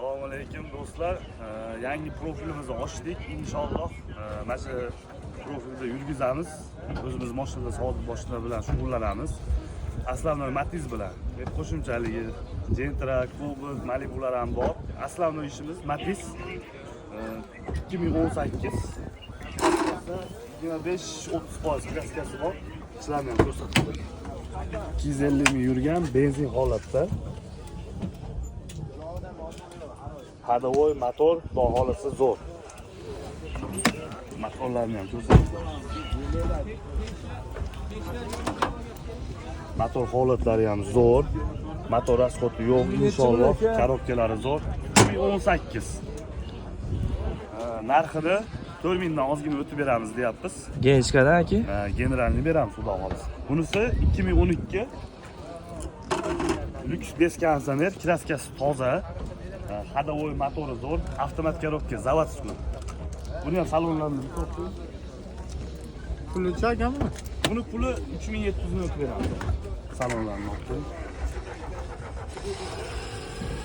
Assalomu alaykum do'stlar. Yangi profilimizni ochdik. Inshaalloh mana shu profilda yurgizamiz. O'zimiz mashinada savdo boshqalar bilan shug'ullanamiz. Aslovnoy Matiz bilan qo'shimchaligi Gentra, Cobalt, Malibular ham bor. Aslovnoy ishimiz Matiz 2018 25-30% kraskasi bor. Sizlarni ham ko'rsataman. 250 ming yurgan benzin holatda. Hadavoy motor, xudo xolasa zo'r. Motorlarni ham ko'rsataman. Motor holatlari ham zo'r. Motor rasxoti yo'q, inshaalloh. Korobkalari zo'r. 2018. Narxini 4000 dan ozgina o'tib beramiz deyapmiz. Genchkadan aka? Generalni beramiz, xudo xolasa. Bunisi 2012 Lux beskansamer, kraskasi toza. Hadavoy motori zo'r, avtomat korobka, zavodskiy. Buni ham salonlarni bitkazdik. Puli chakami? Buni puli 3700 dan o'tib beramiz. Salonlarni olib.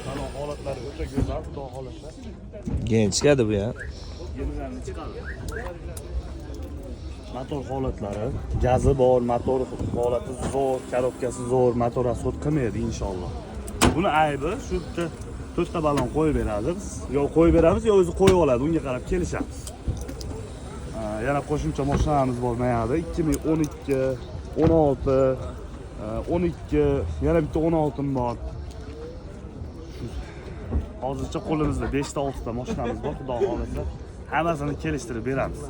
Salon holatlari o'ta go'zal, xudo xolasa. Genchkada bu ham. Generalni chiqadi. Motor holatlari, gazi bor, motor holati zo'r, korobkasi zo'r, motor asfalt qilmaydi inshaalloh. Buni aybi shu yerda 4 ta balon qo'yib beramiz. Yo qo'yib beramiz, yo o'zi qo'yib oladi, unga qarab kelishamiz. Yana qo'shimcha mashinamiz bor mana yerda 2012, 16, 12, yana bitta 16 bor. Hozircha qo'limizda 5 ta 6 ta mashinamiz bor, xudo xolasa. Hammasini kelishtirib beramiz.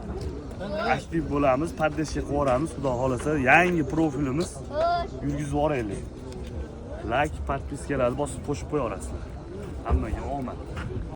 Aktiv bo'lamiz, poddeshga qo'yamiz, xudo xolasa. Yangi profilimiz yurgizib yuboraylik. Like, podpiskalarni bosib qo'shib qo'yaverasizlar. Hammaga omad.